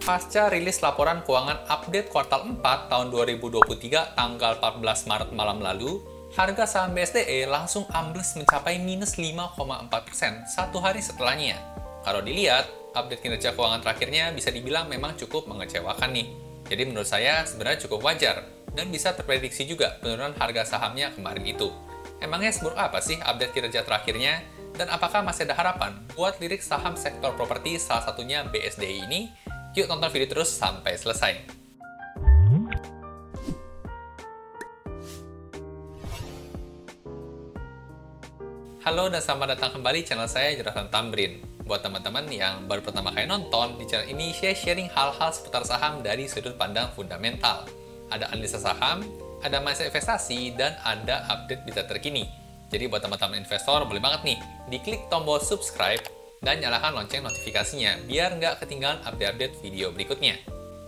Pasca rilis laporan keuangan update kuartal 4 tahun 2023 tanggal 14 Maret malam lalu, harga saham BSDE langsung ambles mencapai minus 5,4% satu hari setelahnya. Kalau dilihat, update kinerja keuangan terakhirnya bisa dibilang memang cukup mengecewakan nih. Jadi menurut saya sebenarnya cukup wajar dan bisa terprediksi juga penurunan harga sahamnya kemarin itu. Emangnya seburuk apa sih update kinerja terakhirnya? Dan apakah masih ada harapan buat lirik saham sektor properti salah satunya BSDE ini? Yuk tonton video terus sampai selesai. Halo dan selamat datang kembali di channel saya Jonathan Tamrin. Buat teman-teman yang baru pertama kali nonton, di channel ini saya sharing hal-hal seputar saham dari sudut pandang fundamental. Ada analisa saham, ada mindset investasi, dan ada update berita terkini. Jadi buat teman-teman investor, boleh banget nih, diklik tombol subscribe dan nyalakan lonceng notifikasinya biar nggak ketinggalan update-update video berikutnya.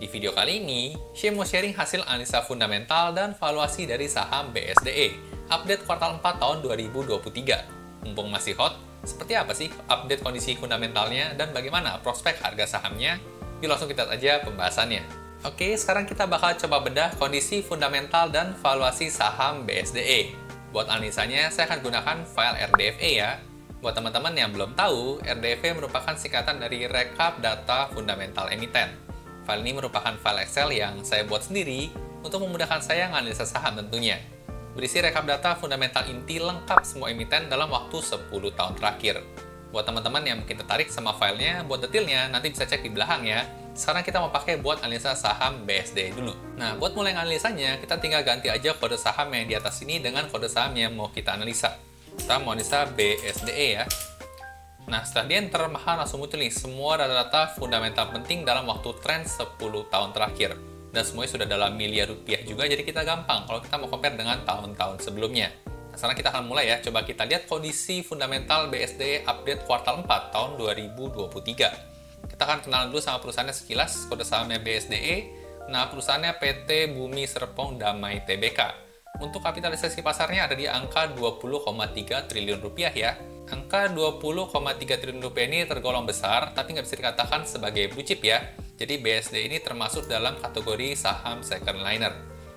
Di video kali ini, saya mau sharing hasil analisa fundamental dan valuasi dari saham BSDE, update kuartal 4 tahun 2023. Mumpung masih hot, seperti apa sih update kondisi fundamentalnya dan bagaimana prospek harga sahamnya? Yuk langsung kita lihat aja pembahasannya. Oke, sekarang kita bakal coba bedah kondisi fundamental dan valuasi saham BSDE. Buat analisanya, saya akan gunakan file RDFE ya. Buat teman-teman yang belum tahu, RDFE merupakan singkatan dari Rekap Data Fundamental Emiten. File ini merupakan file Excel yang saya buat sendiri untuk memudahkan saya menganalisa saham tentunya. Berisi rekap data fundamental inti lengkap semua emiten dalam waktu 10 tahun terakhir. Buat teman-teman yang mungkin tertarik sama filenya, buat detailnya nanti bisa cek di belakang ya. Sekarang kita mau pakai buat analisa saham BSDE dulu. Nah, buat mulai analisanya, kita tinggal ganti aja kode saham yang di atas ini dengan kode saham yang mau kita analisa. Kita mau analisa BSDE ya. Nah, setelah di enter, maka langsung muncul nih semua data-data fundamental penting dalam waktu tren 10 tahun terakhir. Dan semuanya sudah dalam miliar rupiah juga, jadi kita gampang kalau kita mau compare dengan tahun-tahun sebelumnya. Nah, sekarang kita akan mulai ya, coba kita lihat kondisi fundamental BSDE update kuartal 4 tahun 2023. Kita akan kenal dulu sama perusahaannya sekilas, kode sahamnya BSDE. Nah, perusahaannya PT Bumi Serpong Damai Tbk. Untuk kapitalisasi pasarnya ada di angka 20,3 triliun rupiah ya. Angka 20,3 triliun rupiah ini tergolong besar, tapi nggak bisa dikatakan sebagai blue chip ya. Jadi BSD ini termasuk dalam kategori saham second liner.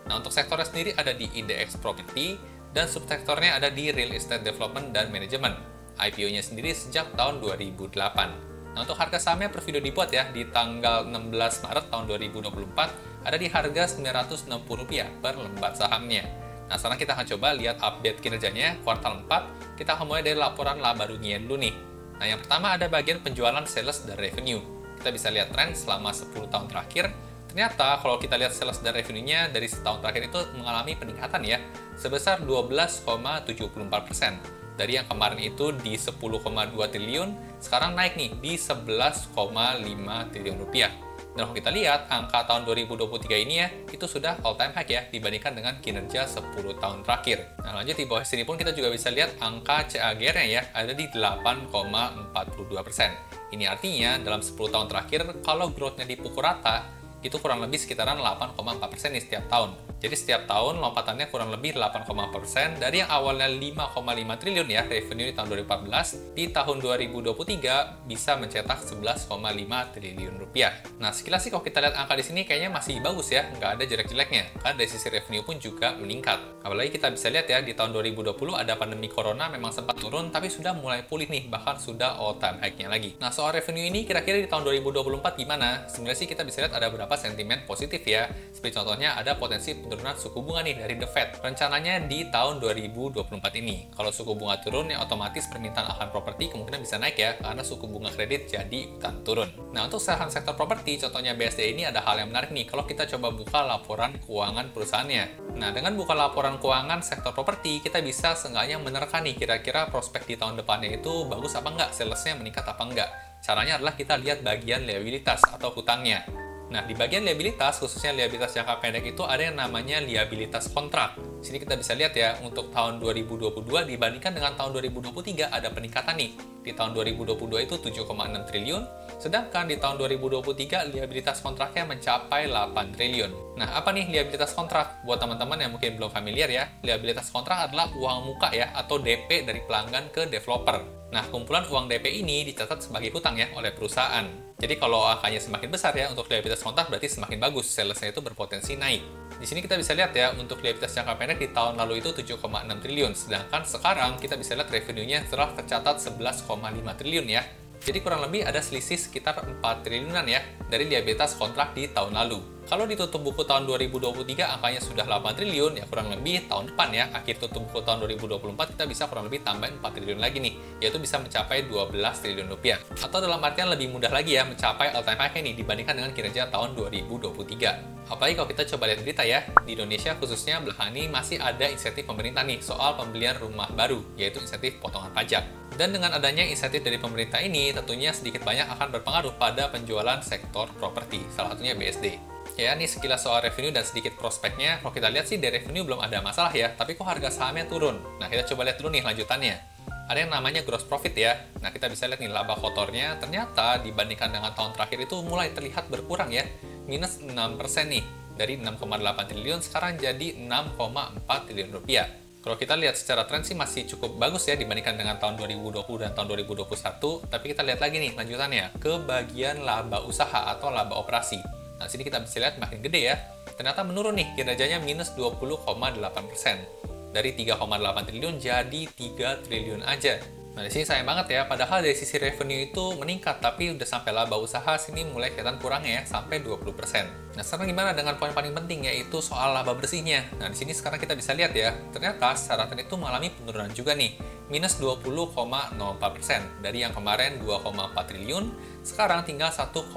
Nah, untuk sektornya sendiri ada di IDX Property, dan subsektornya ada di Real Estate Development dan Management. IPO-nya sendiri sejak tahun 2008. Nah, untuk harga sahamnya per video dibuat ya, di tanggal 16 Maret tahun 2024, ada di harga Rp960 per lembar sahamnya. Nah, sekarang kita akan coba lihat update kinerjanya kuartal 4. Kita akan mulai dari laporan laba ruginya dulu nih. Nah, yang pertama ada bagian penjualan sales dan revenue. Kita bisa lihat tren selama 10 tahun terakhir. Ternyata kalau kita lihat sales dan revenue-nya dari setahun terakhir itu mengalami peningkatan ya, sebesar 12,74%. Dari yang kemarin itu di 10,2 triliun, sekarang naik nih di 11,5 triliun rupiah. Dan kalau kita lihat, angka tahun 2023 ini ya, itu sudah all-time high ya, dibandingkan dengan kinerja 10 tahun terakhir. Nah, lanjut di bawah sini pun kita juga bisa lihat angka CAGR-nya ya, ada di 8,42%. Ini artinya, dalam 10 tahun terakhir, kalau growth-nya dipukul rata, itu kurang lebih sekitaran 8,4% nih setiap tahun. Jadi setiap tahun lompatannya kurang lebih 8,4% dari yang awalnya 5,5 triliun ya revenue di tahun 2014, di tahun 2023 bisa mencetak 11,5 triliun rupiah. Nah, sekilas sih kalau kita lihat angka di sini kayaknya masih bagus ya, nggak ada jelek-jeleknya. Karena dari sisi revenue pun juga meningkat. Apalagi kita bisa lihat ya, di tahun 2020 ada pandemi corona memang sempat turun, tapi sudah mulai pulih nih, bahkan sudah all time high-nya lagi. Nah, soal revenue ini kira-kira di tahun 2024 gimana? Sebenarnya sih kita bisa lihat ada beberapa sentimen positif ya. Seperti contohnya ada potensi penurunan suku bunga nih dari The Fed. Rencananya di tahun 2024 ini. Kalau suku bunga turun, ya otomatis permintaan akan properti kemungkinan bisa naik ya, karena suku bunga kredit jadi ikutan turun. Nah, untuk saham sektor properti, contohnya BSDE ini ada hal yang menarik nih, kalau kita coba buka laporan keuangan perusahaannya. Nah, dengan buka laporan keuangan sektor properti, kita bisa seenggaknya menerka nih, kira-kira prospek di tahun depannya itu bagus apa enggak, salesnya meningkat apa enggak. Caranya adalah kita lihat bagian liabilitas atau hutangnya. Nah, di bagian liabilitas, khususnya liabilitas jangka pendek itu ada yang namanya liabilitas kontrak. Sini kita bisa lihat ya, untuk tahun 2022 dibandingkan dengan tahun 2023 ada peningkatan nih. di tahun 2022 itu 7,6 triliun, sedangkan di tahun 2023 liabilitas kontraknya mencapai 8 triliun. Nah, apa nih liabilitas kontrak? Buat teman-teman yang mungkin belum familiar ya, liabilitas kontrak adalah uang muka ya, atau DP dari pelanggan ke developer. Nah, kumpulan uang DP ini dicatat sebagai hutang ya oleh perusahaan. Jadi kalau angkanya semakin besar ya untuk liabilitas kontrak berarti semakin bagus, salesnya itu berpotensi naik. Di sini kita bisa lihat ya, untuk liabilitas jangka pendek di tahun lalu itu 7,6 triliun, sedangkan sekarang kita bisa lihat revenue-nya telah tercatat 11,5 triliun ya. Jadi kurang lebih ada selisih sekitar 4 triliunan ya dari liabilitas kontrak di tahun lalu. Kalau ditutup buku tahun 2023 angkanya sudah 8 triliun, ya kurang lebih tahun depan ya, akhir tutup buku tahun 2024 kita bisa kurang lebih tambahin 4 triliun lagi nih, yaitu bisa mencapai 12 triliun rupiah. Atau dalam artian lebih mudah lagi ya, mencapai all time high nih dibandingkan dengan kinerja tahun 2023. Apalagi kalau kita coba lihat berita ya, di Indonesia khususnya belakangan ini masih ada insentif pemerintah nih soal pembelian rumah baru, yaitu insentif potongan pajak. Dan dengan adanya insentif dari pemerintah ini, tentunya sedikit banyak akan berpengaruh pada penjualan sektor properti, salah satunya BSD. Ya, ini sekilas soal revenue dan sedikit prospeknya. Kalau kita lihat sih dari revenue belum ada masalah ya, tapi kok harga sahamnya turun? Nah, kita coba lihat dulu nih lanjutannya. Ada yang namanya gross profit ya. Nah, kita bisa lihat nih laba kotornya ternyata dibandingkan dengan tahun terakhir itu mulai terlihat berkurang ya. Minus 6% nih. Dari 6,8 triliun sekarang jadi 6,4 triliun rupiah. Kalau kita lihat secara tren sih masih cukup bagus ya dibandingkan dengan tahun 2020 dan tahun 2021. Tapi kita lihat lagi nih lanjutannya ke bagian laba usaha atau laba operasi. Nah, sini kita bisa lihat makin gede ya. Ternyata menurun nih, kinerjanya minus 20,8%. Dari 3,8 triliun jadi 3 triliun aja. Nah, di sini sayang banget ya, padahal dari sisi revenue itu meningkat, tapi udah sampai laba usaha sini mulai kelihatan kurangnya ya, sampai 20%. Nah, sekarang gimana dengan poin paling penting, yaitu soal laba bersihnya. Nah, di sini sekarang kita bisa lihat ya, ternyata secara tren itu mengalami penurunan juga nih, minus 20,04%. Dari yang kemarin 2,4 triliun, sekarang tinggal 1,9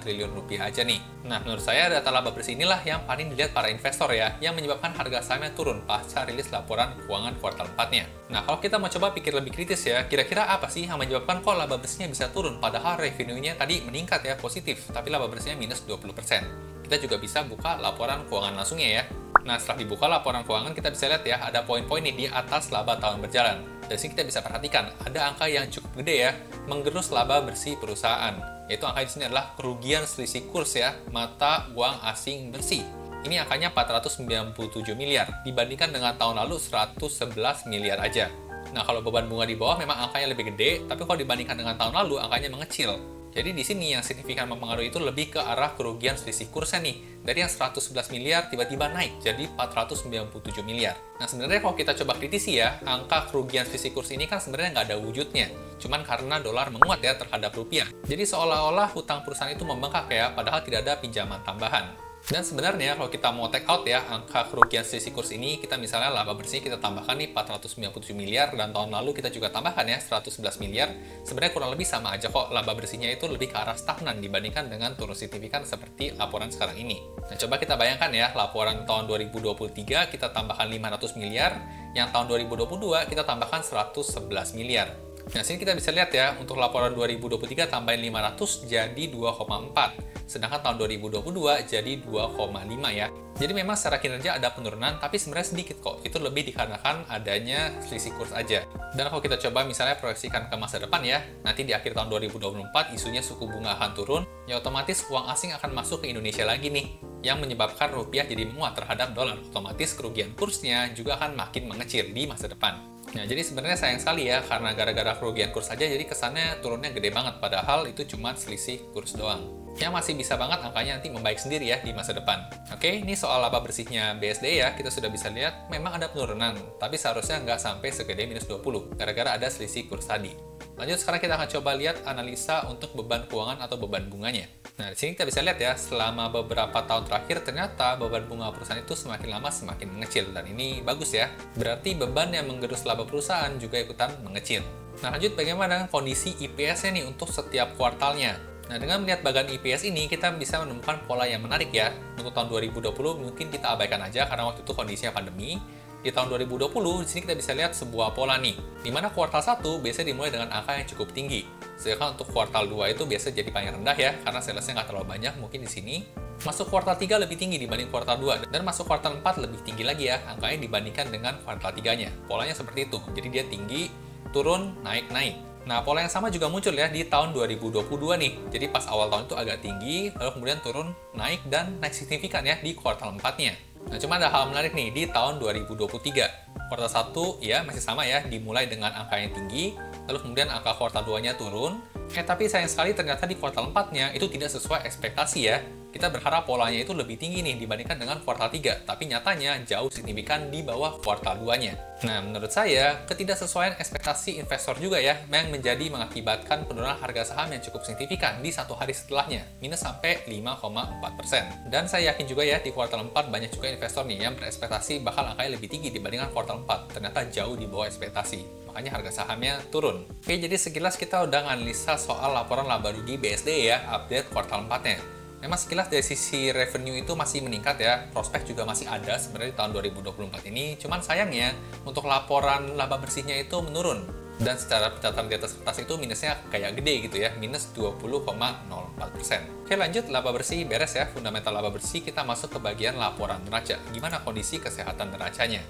triliun rupiah aja nih. Nah, menurut saya data laba bersih inilah yang paling dilihat para investor ya, yang menyebabkan harga sahamnya turun pasca rilis laporan keuangan kuartal 4-nya. Nah, kalau kita mau coba pikir lebih kritis ya, kira-kira apa sih yang menyebabkan kok laba bersihnya bisa turun, padahal revenue-nya tadi meningkat ya, positif, tapi laba bersihnya minus 20%. Kita juga bisa buka laporan keuangan langsungnya ya. Nah, setelah dibuka laporan keuangan, kita bisa lihat ya, ada poin-poin nih di atas laba tahun berjalan. Dari sini kita bisa perhatikan, ada angka yang cukup gede ya, menggerus laba bersih perusahaan. Yaitu angka di sini adalah kerugian selisih kurs ya, mata uang asing bersih. Ini angkanya 497 miliar, dibandingkan dengan tahun lalu 111 miliar aja. Nah, kalau beban bunga di bawah memang angkanya lebih gede, tapi kalau dibandingkan dengan tahun lalu, angkanya mengecil. Jadi di sini yang signifikan mempengaruhi itu lebih ke arah kerugian selisih kursnya nih. Dari yang 111 miliar tiba-tiba naik jadi 497 miliar. Nah, sebenarnya kalau kita coba kritisi ya, angka kerugian selisih kurs ini kan sebenarnya nggak ada wujudnya. Cuman karena dolar menguat ya terhadap rupiah. Jadi seolah-olah hutang perusahaan itu membengkak ya, padahal tidak ada pinjaman tambahan. Dan sebenarnya kalau kita mau take out ya angka kerugian selisih kurs ini, kita misalnya laba bersih kita tambahkan nih 497 miliar dan tahun lalu kita juga tambahkan ya 111 miliar, sebenarnya kurang lebih sama aja kok, laba bersihnya itu lebih ke arah stagnan dibandingkan dengan turun signifikan seperti laporan sekarang ini. Nah, coba kita bayangkan ya, laporan tahun 2023 kita tambahkan 500 miliar, yang tahun 2022 kita tambahkan 111 miliar. Nah, sini kita bisa lihat ya, untuk laporan 2023 tambahin 500 jadi 2,4. Sedangkan tahun 2022 jadi 2,5 ya. Jadi memang secara kinerja ada penurunan, tapi sebenarnya sedikit kok. Itu lebih dikarenakan adanya selisih kurs aja. Dan kalau kita coba misalnya proyeksikan ke masa depan ya, nanti di akhir tahun 2024 isunya suku bunga akan turun, ya otomatis uang asing akan masuk ke Indonesia lagi nih, yang menyebabkan rupiah jadi menguat terhadap dolar. Otomatis kerugian kursnya juga akan makin mengecil di masa depan. Nah, jadi sebenarnya sayang sekali ya, karena gara-gara kerugian kurs aja, jadi kesannya turunnya gede banget, padahal itu cuma selisih kurs doang. Yang masih bisa banget angkanya nanti membaik sendiri ya di masa depan. Oke, ini soal laba bersihnya BSD ya, kita sudah bisa lihat memang ada penurunan, tapi seharusnya nggak sampai segede minus 20, gara-gara ada selisih kurs tadi. Lanjut, sekarang kita akan coba lihat analisa untuk beban keuangan atau beban bunganya. Nah, di sini kita bisa lihat ya, selama beberapa tahun terakhir ternyata beban bunga perusahaan itu semakin lama semakin mengecil, dan ini bagus ya. Berarti beban yang menggerus laba perusahaan juga ikutan mengecil. Nah, lanjut bagaimana kondisi IPS-nya nih untuk setiap kuartalnya. Nah, dengan melihat bagian IPS ini, kita bisa menemukan pola yang menarik ya. Untuk tahun 2020 mungkin kita abaikan aja karena waktu itu kondisinya pandemi. Di tahun 2020, di sini kita bisa lihat sebuah pola nih, di mana kuartal 1 biasanya dimulai dengan angka yang cukup tinggi. Sedangkan untuk kuartal 2 itu biasa jadi paling rendah ya, karena salesnya nggak terlalu banyak mungkin di sini. Masuk kuartal 3 lebih tinggi dibanding kuartal 2, dan masuk kuartal 4 lebih tinggi lagi ya, angkanya dibandingkan dengan kuartal 3-nya. Polanya seperti itu, jadi dia tinggi, turun, naik, naik. Nah, pola yang sama juga muncul ya di tahun 2022 nih. Jadi pas awal tahun itu agak tinggi, lalu kemudian turun, naik, dan naik signifikan ya di kuartal 4-nya. Nah, cuma ada hal menarik nih di tahun 2023. Kuartal 1 ya masih sama ya, dimulai dengan angka yang tinggi, lalu kemudian angka kuartal 2-nya turun. Tapi sayang sekali ternyata di kuartal 4-nya itu tidak sesuai ekspektasi ya. Kita berharap polanya itu lebih tinggi nih dibandingkan dengan kuartal 3, tapi nyatanya jauh signifikan di bawah kuartal 2-nya. Nah, menurut saya, ketidaksesuaian ekspektasi investor juga ya, yang mengakibatkan penurunan harga saham yang cukup signifikan di satu hari setelahnya, minus sampai 5,4%. Dan saya yakin juga ya, di kuartal 4 banyak juga investor nih yang berekspektasi bakal angkanya lebih tinggi dibandingkan kuartal 4, ternyata jauh di bawah ekspektasi. Makanya harga sahamnya turun. Oke, jadi sekilas kita udah nganalisa soal laporan laba rugi BSD ya, update kuartal 4-nya. Memang sekilas dari sisi revenue itu masih meningkat ya, prospek juga masih ada sebenarnya di tahun 2024 ini, cuman sayangnya untuk laporan laba bersihnya itu menurun. Dan secara pencatatan di atas kertas itu minusnya kayak gede gitu ya, minus 20,04%. Oke, lanjut, laba bersih beres ya, fundamental laba bersih, kita masuk ke bagian laporan neraca. Gimana kondisi kesehatan neracanya?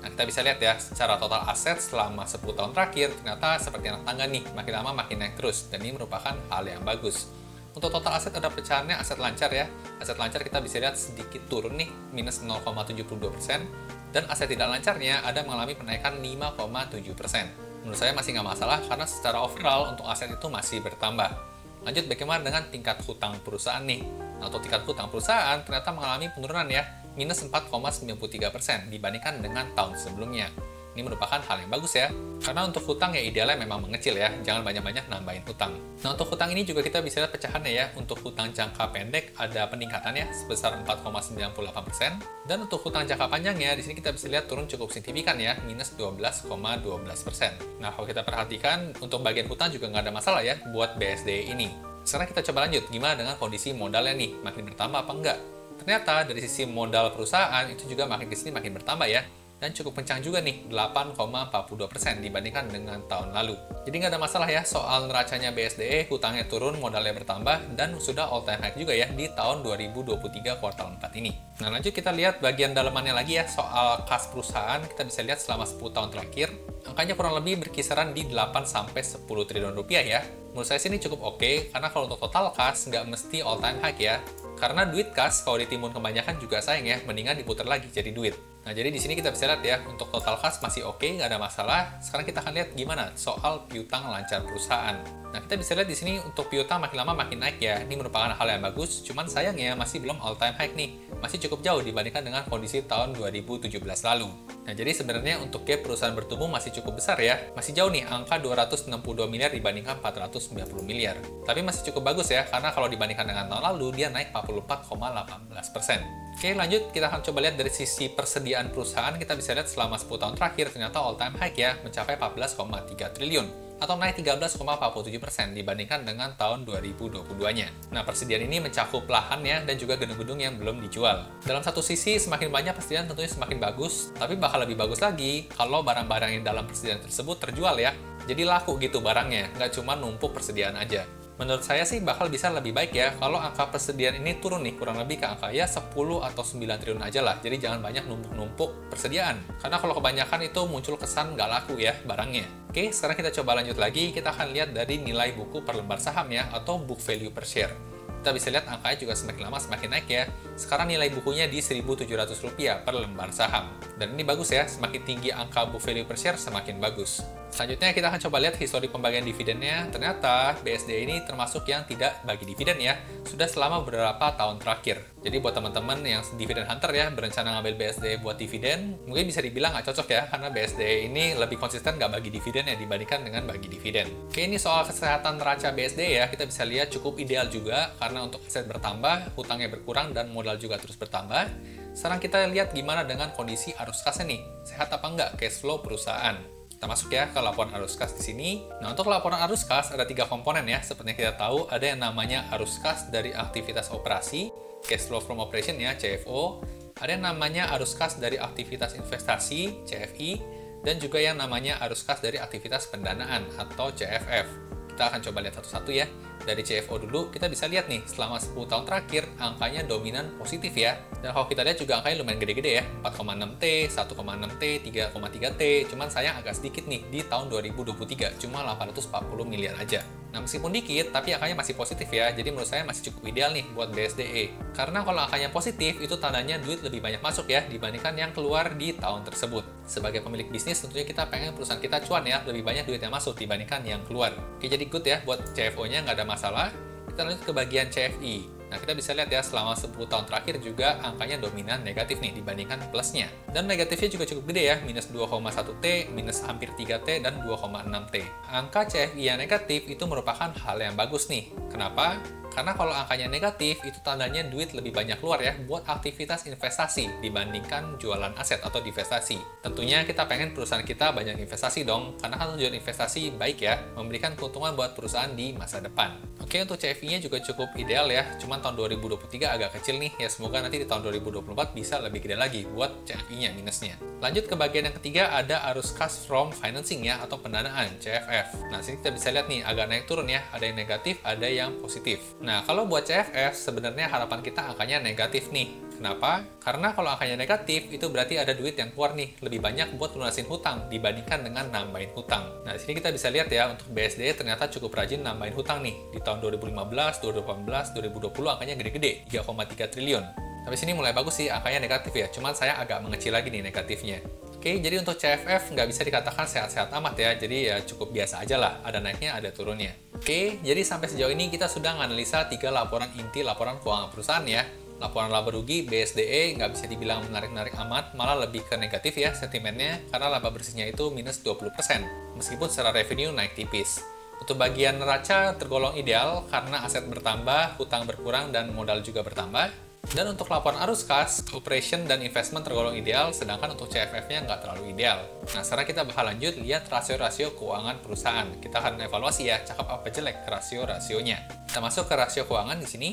Nah, kita bisa lihat ya, secara total aset selama 10 tahun terakhir, ternyata seperti anak tangga nih, makin lama makin naik terus, dan ini merupakan hal yang bagus. Untuk total aset ada pecahannya aset lancar ya. Aset lancar kita bisa lihat sedikit turun nih, minus 0,72%. Dan aset tidak lancarnya ada mengalami penaikan 5,7%. Menurut saya masih nggak masalah karena secara overall untuk aset itu masih bertambah. Lanjut, bagaimana dengan tingkat hutang perusahaan nih? Nah, untuk tingkat hutang perusahaan ternyata mengalami penurunan ya, minus 4,93% dibandingkan dengan tahun sebelumnya. Ini merupakan hal yang bagus ya, karena untuk hutang ya idealnya memang mengecil ya, jangan banyak-banyak nambahin hutang. Nah, untuk hutang ini juga kita bisa lihat pecahannya ya. Untuk hutang jangka pendek ada peningkatannya sebesar 4,98%, dan untuk hutang jangka panjangnya di sini kita bisa lihat turun cukup signifikan ya, minus 12,12%. Nah, kalau kita perhatikan untuk bagian hutang juga nggak ada masalah ya buat BSD ini. Sekarang kita coba lanjut, gimana dengan kondisi modalnya nih, makin bertambah apa enggak? Ternyata dari sisi modal perusahaan itu juga makin kesini makin bertambah ya, dan cukup kencang juga nih, 8,42% dibandingkan dengan tahun lalu. Jadi nggak ada masalah ya soal neracanya BSDE, hutangnya turun, modalnya bertambah, dan sudah all time high juga ya di tahun 2023 kuartal 4 ini. Nah, lanjut kita lihat bagian dalamannya lagi ya, soal kas perusahaan. Kita bisa lihat selama 10 tahun terakhir, angkanya kurang lebih berkisaran di 8-10 triliun rupiah ya. Menurut saya sini cukup oke, karena kalau untuk total kas nggak mesti all time high ya. Karena duit kas kalau ditimbun kebanyakan juga sayang ya, mendingan diputar lagi jadi duit. Nah, jadi di sini kita bisa lihat ya, untuk total kas masih oke, nggak ada masalah. Sekarang kita akan lihat gimana soal piutang lancar perusahaan. Nah, kita bisa lihat di sini untuk piutang makin lama makin naik ya. Ini merupakan hal yang bagus, cuman sayangnya masih belum all time high nih. Masih cukup jauh dibandingkan dengan kondisi tahun 2017 lalu. Nah, jadi sebenarnya untuk gap perusahaan bertumbuh masih cukup besar ya. Masih jauh nih, angka 262 miliar dibandingkan 490 miliar. Tapi masih cukup bagus ya, karena kalau dibandingkan dengan tahun lalu, dia naik 44,18%. Oke, lanjut kita akan coba lihat dari sisi persediaan perusahaan. Kita bisa lihat selama 10 tahun terakhir ternyata all time high ya, mencapai 14,3 triliun atau naik 13,47% dibandingkan dengan tahun 2022-nya. Nah, persediaan ini mencakup lahan ya, dan juga gedung-gedung yang belum dijual. Dalam satu sisi, semakin banyak persediaan tentunya semakin bagus, tapi bakal lebih bagus lagi kalau barang-barang yang dalam persediaan tersebut terjual ya. Jadi laku gitu barangnya, nggak cuma numpuk persediaan aja. Menurut saya sih bakal bisa lebih baik ya kalau angka persediaan ini turun nih, kurang lebih ke angka ya 10 atau 9 triliun aja lah. Jadi jangan banyak numpuk-numpuk persediaan. Karena kalau kebanyakan itu muncul kesan nggak laku ya barangnya. Oke, sekarang kita coba lanjut lagi. Kita akan lihat dari nilai buku per lembar saham ya, atau book value per share. Kita bisa lihat angkanya juga semakin lama semakin naik ya. Sekarang nilai bukunya di Rp1.700 per lembar saham. Dan ini bagus ya, semakin tinggi angka book value per share semakin bagus. Selanjutnya kita akan coba lihat histori pembagian dividennya. Ternyata BSD ini termasuk yang tidak bagi dividen ya, sudah selama beberapa tahun terakhir. Jadi buat teman-teman yang dividen hunter ya, berencana ngambil BSD buat dividen, mungkin bisa dibilang nggak cocok ya, karena BSD ini lebih konsisten nggak bagi dividen ya dibandingkan dengan bagi dividen. Oke, ini soal kesehatan neraca BSD ya, kita bisa lihat cukup ideal juga, karena untuk aset bertambah, hutangnya berkurang, dan modal juga terus bertambah. Sekarang kita lihat gimana dengan kondisi arus kasnya nih, sehat apa enggak cash flow perusahaan. Kita masuk ya ke laporan arus kas di sini. Nah, untuk laporan arus kas ada 3 komponen ya. Seperti yang kita tahu, ada yang namanya arus kas dari aktivitas operasi, cash flow from operation ya, CFO. Ada yang namanya arus kas dari aktivitas investasi, CFI, dan juga yang namanya arus kas dari aktivitas pendanaan atau CFF. Kita akan coba lihat satu-satu ya. Dari CFO dulu, kita bisa lihat nih, selama 10 tahun terakhir, angkanya dominan positif ya. Dan kalau kita lihat juga angkanya lumayan gede-gede ya, 4,6T, 1,6T, 3,3T, cuman sayang agak sedikit nih di tahun 2023, cuma 840 miliar aja. Nah, meskipun dikit, tapi angkanya masih positif ya, jadi menurut saya masih cukup ideal nih buat BSDE. Karena kalau angkanya positif, itu tandanya duit lebih banyak masuk ya, dibandingkan yang keluar di tahun tersebut. Sebagai pemilik bisnis, tentunya kita pengen perusahaan kita cuan ya, lebih banyak duit yang masuk dibandingkan yang keluar. Oke, jadi good ya, buat CFO-nya nggak ada masalah. Kita lanjut ke bagian CFI. Nah, kita bisa lihat ya, selama 10 tahun terakhir juga angkanya dominan negatif nih dibandingkan plusnya. Dan negatifnya juga cukup gede ya, minus 2,1T, minus hampir 3T, dan 2,6T. Angka CFI yang negatif itu merupakan hal yang bagus nih. Kenapa? Karena kalau angkanya negatif, itu tandanya duit lebih banyak keluar ya buat aktivitas investasi dibandingkan jualan aset atau divestasi. Tentunya kita pengen perusahaan kita banyak investasi dong, karena kan tujuan investasi baik ya, memberikan keuntungan buat perusahaan di masa depan. Oke, untuk CFI-nya juga cukup ideal ya, cuman tahun 2023 agak kecil nih, ya semoga nanti di tahun 2024 bisa lebih gede lagi buat CFI-nya minusnya. Lanjut ke bagian yang ketiga, ada arus cash from financing ya, atau pendanaan, CFF. Nah, sini kita bisa lihat nih, agak naik turun ya, ada yang negatif, ada yang positif. Nah, kalau buat CFF, sebenarnya harapan kita angkanya negatif nih. Kenapa? Karena kalau angkanya negatif, itu berarti ada duit yang keluar nih, lebih banyak buat lunasin hutang dibandingkan dengan nambahin hutang. Nah, di sini kita bisa lihat ya, untuk BSDE ternyata cukup rajin nambahin hutang nih. Di tahun 2015, 2018, 2020 angkanya gede-gede, 3,3 triliun. Tapi sini mulai bagus sih, angkanya negatif ya, cuman saya agak mengecil lagi nih negatifnya. Oke, jadi untuk CFF nggak bisa dikatakan sehat-sehat amat ya, jadi ya cukup biasa aja lah, ada naiknya, ada turunnya. Oke, jadi sampai sejauh ini kita sudah menganalisa 3 laporan inti laporan keuangan perusahaan ya. Laporan laba rugi BSDE nggak bisa dibilang menarik-narik amat, malah lebih ke negatif ya sentimennya, karena laba bersihnya itu minus 20%, meskipun secara revenue naik tipis. Untuk bagian neraca tergolong ideal karena aset bertambah, hutang berkurang, dan modal juga bertambah. Dan untuk laporan arus kas, operation dan investment tergolong ideal, sedangkan untuk CFF-nya nggak terlalu ideal. Nah, sekarang kita bakal lanjut lihat rasio-rasio keuangan perusahaan. Kita akan evaluasi ya, cakep apa jelek rasio-rasionya. Kita masuk ke rasio keuangan di sini.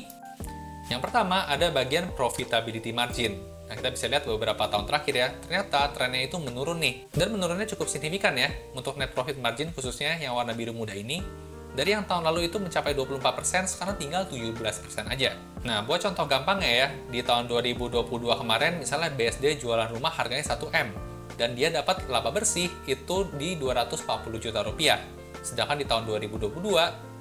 Yang pertama, ada bagian profitability margin. Nah, kita bisa lihat beberapa tahun terakhir ya, ternyata trennya itu menurun nih. Dan menurunnya cukup signifikan ya, untuk net profit margin khususnya yang warna biru muda ini. Dari yang tahun lalu itu mencapai 24%, sekarang tinggal 17% aja. Nah, buat contoh gampangnya ya, di tahun 2022 kemarin, misalnya BSD jualan rumah harganya 1M, dan dia dapat laba bersih itu di 240 juta rupiah. Sedangkan di tahun 2022,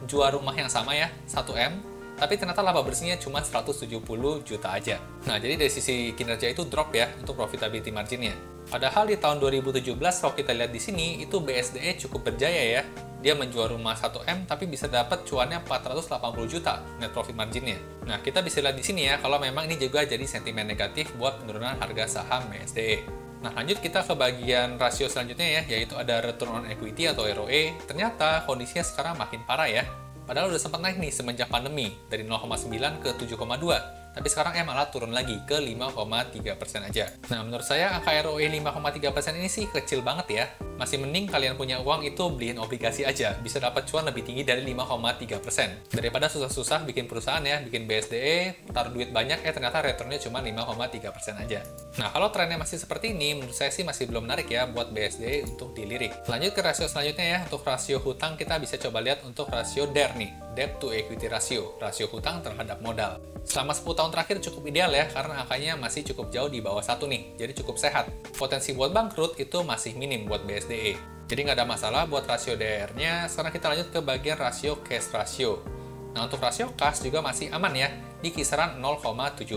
jual rumah yang sama ya, 1M, tapi ternyata laba bersihnya cuma 170 juta aja. Nah, jadi dari sisi kinerja itu drop ya, untuk profitability marginnya. Padahal di tahun 2017, kalau kita lihat di sini, itu BSDE cukup berjaya ya. Dia menjual rumah 1M tapi bisa dapat cuannya 480 juta net profit marginnya. Nah, kita bisa lihat di sini ya, kalau memang ini juga jadi sentimen negatif buat penurunan harga saham BSDE. Nah, lanjut kita ke bagian rasio selanjutnya ya, yaitu ada return on equity atau ROE. Ternyata kondisinya sekarang makin parah ya. Padahal udah sempat naik nih semenjak pandemi, dari 0,9 ke 7,2. Tapi sekarang malah turun lagi ke 5,3% aja. Nah, menurut saya angka ROE 5,3% ini sih kecil banget ya. Masih mending kalian punya uang itu beliin obligasi aja, bisa dapat cuan lebih tinggi dari 5,3%. Daripada susah-susah bikin perusahaan ya, bikin BSDE, taruh duit banyak, ternyata returnnya cuma 5,3% aja. Nah, kalau trennya masih seperti ini, menurut saya sih masih belum menarik ya buat BSDE untuk dilirik. Lanjut ke rasio selanjutnya ya, untuk rasio hutang kita bisa coba lihat untuk rasio DER nih, Debt to Equity Ratio, rasio hutang terhadap modal. Selama 10 tahun terakhir cukup ideal ya, karena angkanya masih cukup jauh di bawah 1 nih, jadi cukup sehat. Potensi buat bangkrut itu masih minim buat BSDE. Jadi nggak ada masalah buat rasio DR-nya. Sekarang kita lanjut ke bagian rasio cash ratio. Nah, untuk rasio kas juga masih aman ya, di kisaran 0,79.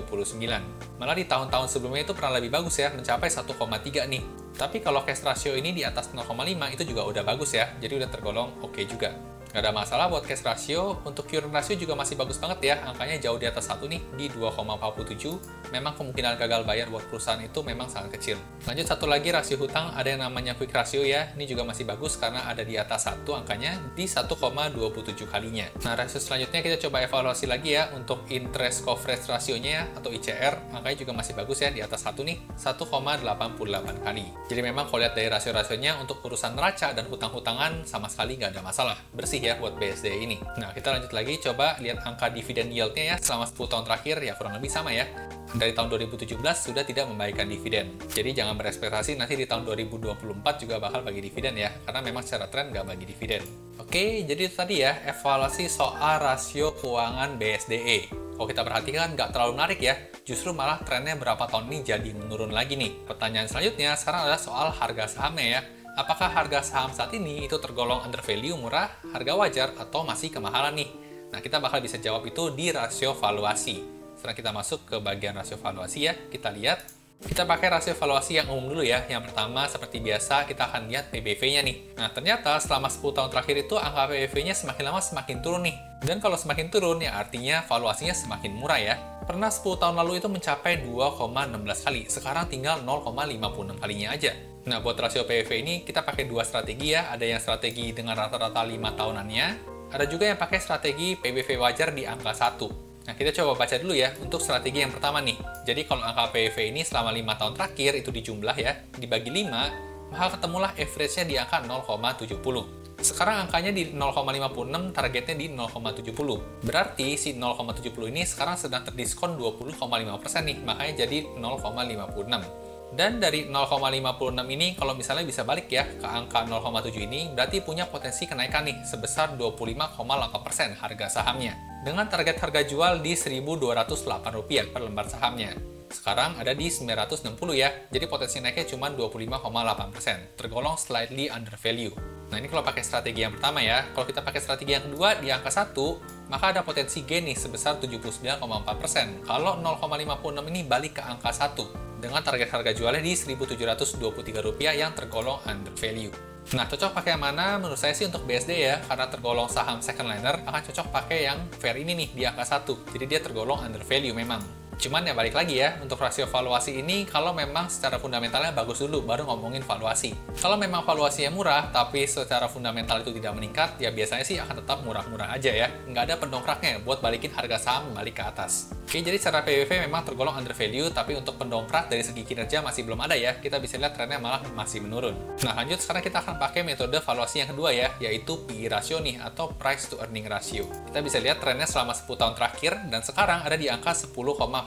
Malah di tahun-tahun sebelumnya itu pernah lebih bagus ya, mencapai 1,3 nih. Tapi kalau cash ratio ini di atas 0,5 itu juga udah bagus ya, jadi udah tergolong oke juga. Nggak ada masalah buat cash ratio. Untuk current ratio juga masih bagus banget ya, angkanya jauh di atas 1 nih, di 2,47. Memang kemungkinan gagal bayar buat perusahaan itu memang sangat kecil. Lanjut satu lagi rasio hutang, ada yang namanya quick ratio ya. Ini juga masih bagus karena ada di atas 1 angkanya, di 1,27 kalinya. Nah, rasio selanjutnya kita coba evaluasi lagi ya, untuk interest coverage ratio-nya ya, atau ICR, angkanya juga masih bagus ya, di atas 1 nih, 1,88 kali. Jadi memang kalau lihat dari rasio-rasionya, untuk urusan neraca dan hutang-hutangan sama sekali nggak ada masalah, bersih ya buat BSDE ini. Nah, kita lanjut lagi, coba lihat angka dividen yield-nya ya, selama 10 tahun terakhir ya kurang lebih sama ya. dari tahun 2017 sudah tidak membagikan dividen. Jadi jangan berekspektasi nanti di tahun 2024 juga bakal bagi dividen ya, karena memang secara tren nggak bagi dividen. Oke, jadi itu tadi ya evaluasi soal rasio keuangan BSDE. Kalau kita perhatikan nggak terlalu menarik ya, justru malah trennya berapa tahun ini jadi menurun lagi nih. Pertanyaan selanjutnya sekarang adalah soal harga sahamnya ya. Apakah harga saham saat ini itu tergolong under value, murah, harga wajar, atau masih kemahalan nih? Nah, kita bakal bisa jawab itu di rasio valuasi. Sekarang kita masuk ke bagian rasio valuasi ya, kita lihat. Kita pakai rasio valuasi yang umum dulu ya. Yang pertama, seperti biasa, kita akan lihat PBV-nya nih. Nah, ternyata selama 10 tahun terakhir itu angka PBV-nya semakin lama semakin turun nih. Dan kalau semakin turun, ya artinya valuasinya semakin murah ya. Pernah 10 tahun lalu itu mencapai 2,16 kali, sekarang tinggal 0,56 kalinya aja. Nah, buat rasio PBV ini kita pakai dua strategi ya. Ada yang strategi dengan rata-rata 5 tahunannya, ada juga yang pakai strategi PBV wajar di angka 1. Nah, kita coba baca dulu ya untuk strategi yang pertama nih. Jadi kalau angka PBV ini selama 5 tahun terakhir itu dijumlah ya, dibagi 5, maka ketemulah average-nya di angka 0,70. Sekarang angkanya di 0,56, targetnya di 0,70. Berarti si 0,70 ini sekarang sedang terdiskon 20,5% nih, makanya jadi 0,56. Dan dari 0,56 ini, kalau misalnya bisa balik ya ke angka 0,7 ini, berarti punya potensi kenaikan nih, sebesar 25,8% harga sahamnya. Dengan target harga jual di Rp1.208 per lembar sahamnya. Sekarang ada di 960 ya, jadi potensi naiknya cuma 25,8%, tergolong slightly under value. Nah, ini kalau pakai strategi yang pertama ya. Kalau kita pakai strategi yang kedua di angka 1, maka ada potensi gain nih sebesar 79,4%. Kalau 0,56 ini balik ke angka 1, dengan target harga jualnya di Rp1.723 yang tergolong under value. Nah, cocok pakai yang mana? Menurut saya sih untuk BSD ya, karena tergolong saham second liner, akan cocok pakai yang fair ini nih, di angka 1. Jadi dia tergolong under value memang. Cuman ya balik lagi ya, untuk rasio valuasi ini kalau memang secara fundamentalnya bagus dulu, baru ngomongin valuasi. Kalau memang valuasinya murah, tapi secara fundamental itu tidak meningkat, ya biasanya sih akan tetap murah-murah aja ya. Nggak ada pendongkraknya buat balikin harga saham balik ke atas. Oke, jadi secara PBV memang tergolong under value, tapi untuk pendongkrak dari segi kinerja masih belum ada ya. Kita bisa lihat trennya malah masih menurun. Nah, lanjut sekarang kita akan pakai metode valuasi yang kedua ya, yaitu PE ratio nih, atau price to earning ratio. Kita bisa lihat trennya selama 10 tahun terakhir, dan sekarang ada di angka 10,45.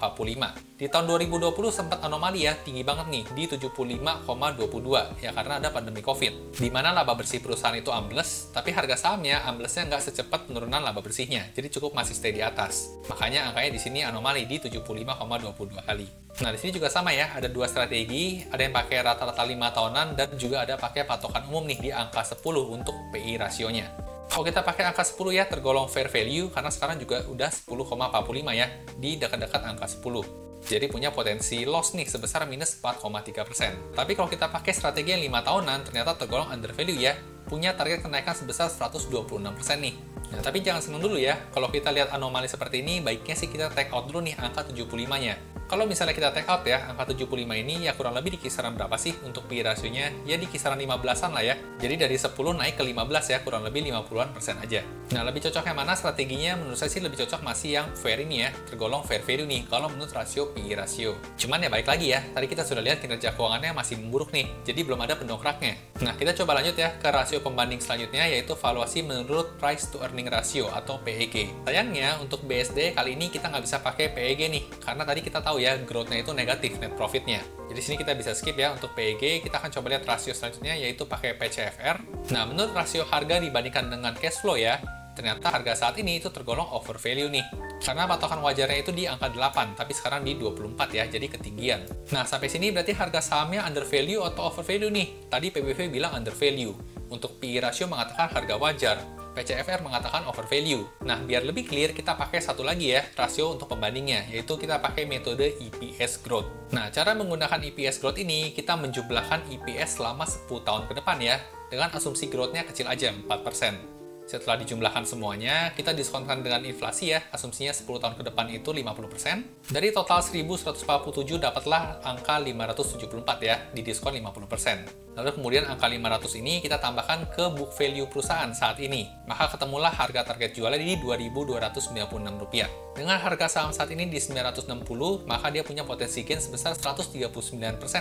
Di tahun 2020 sempat anomali ya, tinggi banget nih, di 75,22, ya karena ada pandemi COVID. Di mana laba bersih perusahaan itu ambles, tapi harga sahamnya amblesnya nggak secepat penurunan laba bersihnya, jadi cukup masih stay di atas. Makanya angkanya di sini anomali di 75,22 kali. Nah, di sini juga sama ya, ada dua strategi, ada yang pakai rata-rata 5 tahunan, dan juga ada pakai patokan umum nih di angka 10 untuk PI rasionya. Kalau kita pakai angka 10 ya, tergolong fair value, karena sekarang juga udah 10,45 ya, di dekat-dekat angka 10. Jadi punya potensi loss nih, sebesar minus 4,3%. Tapi kalau kita pakai strategi yang 5 tahunan, ternyata tergolong under value ya, punya target kenaikan sebesar 126% nih. Nah, tapi jangan senang dulu ya, kalau kita lihat anomali seperti ini, baiknya sih kita take out dulu nih angka 75-nya. Kalau misalnya kita take out ya, angka 75 ini ya kurang lebih di kisaran berapa sih untuk PI rasionya? Ya di kisaran 15-an lah ya. Jadi dari 10 naik ke 15 ya, kurang lebih 50-an% aja. Nah, lebih cocok yang mana strateginya? Menurut saya sih lebih cocok masih yang fair ini ya, tergolong fair value nih, kalau menurut rasio PI rasio. Cuman ya baik lagi ya, tadi kita sudah lihat kinerja keuangannya masih memburuk nih, jadi belum ada pendongkraknya. Nah, kita coba lanjut ya ke rasio pembanding selanjutnya, yaitu valuasi menurut price to earning ratio atau PEG. Sayangnya, untuk BSD kali ini kita nggak bisa pakai PEG nih, karena tadi kita tahu ya, growth-nya itu negatif, net profit-nya. Jadi sini kita bisa skip ya untuk PEG, kita akan coba lihat rasio selanjutnya, yaitu pakai PCFR. Nah, menurut rasio harga dibandingkan dengan cash flow ya, ternyata harga saat ini itu tergolong over value nih. Karena patokan wajarnya itu di angka 8, tapi sekarang di 24 ya, jadi ketinggian. Nah, sampai sini berarti harga sahamnya under value atau over value nih. Tadi PBV bilang under value. Untuk PE ratio mengatakan harga wajar. PCFR mengatakan over value. Nah, biar lebih clear, kita pakai satu lagi ya, rasio untuk pembandingnya, yaitu kita pakai metode EPS growth. Nah, cara menggunakan EPS growth ini, kita menjumlahkan EPS selama 10 tahun ke depan ya, dengan asumsi growth-nya kecil aja, 4%. Setelah dijumlahkan semuanya, kita diskonkan dengan inflasi ya, asumsinya 10 tahun ke depan itu 50%. Dari total 1147 dapatlah angka 574 ya, didiskon 50%. Lalu kemudian angka 500 ini kita tambahkan ke book value perusahaan saat ini. Maka ketemulah harga target jualnya di Rp2.296. Dengan harga saham saat ini di 960, maka dia punya potensi gain sebesar 139%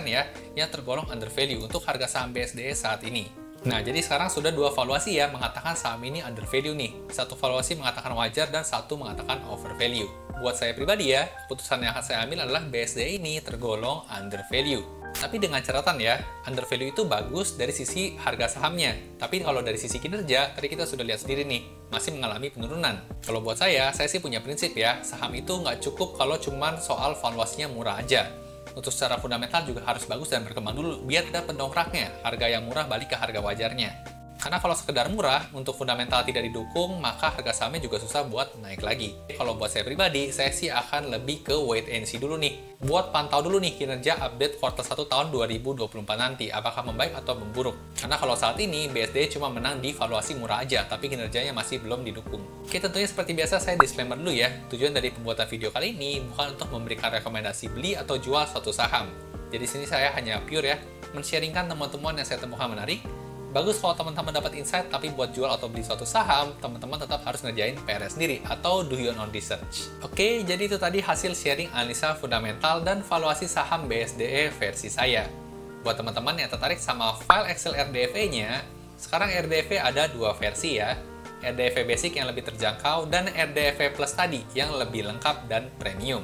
ya, yang tergolong under value untuk harga saham BSDE saat ini. Nah, jadi sekarang sudah dua valuasi ya, mengatakan saham ini under value nih. Satu valuasi mengatakan wajar dan satu mengatakan over value. buat saya pribadi ya, keputusan yang saya ambil adalah BSD ini tergolong under value. Tapi dengan catatan ya, under value itu bagus dari sisi harga sahamnya. Tapi kalau dari sisi kinerja, tadi kita sudah lihat sendiri nih, masih mengalami penurunan. Kalau buat saya sih punya prinsip ya, saham itu nggak cukup kalau cuman soal valuasinya murah aja. Untuk secara fundamental juga harus bagus dan berkembang dulu, biar ada pendongkraknya, harga yang murah balik ke harga wajarnya. Karena kalau sekedar murah, untuk fundamental tidak didukung, maka harga sahamnya juga susah buat naik lagi. Kalau buat saya pribadi, saya sih akan lebih ke wait and see dulu nih. Buat pantau dulu nih kinerja update kuartal 1 tahun 2024 nanti, apakah membaik atau memburuk. Karena kalau saat ini, BSD cuma menang di valuasi murah aja, tapi kinerjanya masih belum didukung. Oke, tentunya seperti biasa saya disclaimer dulu ya. Tujuan dari pembuatan video kali ini bukan untuk memberikan rekomendasi beli atau jual suatu saham. Jadi sini saya hanya pure ya, men-sharingkan temuan-temuan yang saya temukan menarik. Bagus kalau teman-teman dapat insight, tapi buat jual atau beli suatu saham, teman-teman tetap harus ngerjain PR sendiri atau do your own research. Oke, jadi itu tadi hasil sharing analisa fundamental dan valuasi saham BSDE versi saya. Buat teman-teman yang tertarik sama file Excel RDFE-nya, sekarang RDFE ada dua versi ya. RDFE Basic yang lebih terjangkau dan RDFE Plus tadi yang lebih lengkap dan premium.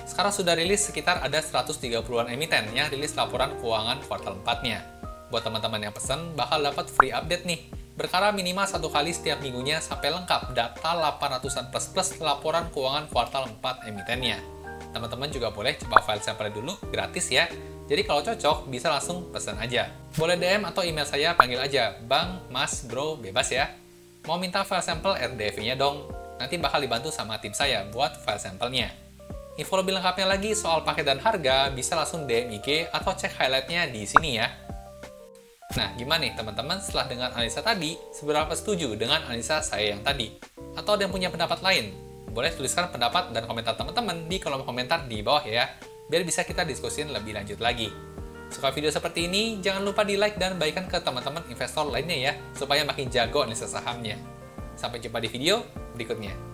Sekarang sudah rilis sekitar ada 130-an emiten yang rilis laporan keuangan kuartal 4-nya. Buat teman-teman yang pesan, bakal dapat free update nih. Berkala minimal 1 kali setiap minggunya sampai lengkap data 800-an plus laporan keuangan kuartal 4 emitennya. Teman-teman juga boleh coba file sampel dulu, gratis ya. Jadi kalau cocok, bisa langsung pesan aja. Boleh DM atau email saya, panggil aja Bang, Mas, Bro, bebas ya. Mau minta file sampel RDF-nya dong, nanti bakal dibantu sama tim saya buat file sampelnya. Info lebih lengkapnya lagi soal paket dan harga, bisa langsung DM IG atau cek highlight-nya di sini ya. Nah, gimana nih teman-teman setelah dengar analisa tadi, seberapa setuju dengan analisa saya yang tadi? Atau ada yang punya pendapat lain? Boleh tuliskan pendapat dan komentar teman-teman di kolom komentar di bawah ya, biar bisa kita diskusin lebih lanjut lagi. Suka video seperti ini, jangan lupa di like dan bagikan ke teman-teman investor lainnya ya, supaya makin jago analisa sahamnya. Sampai jumpa di video berikutnya.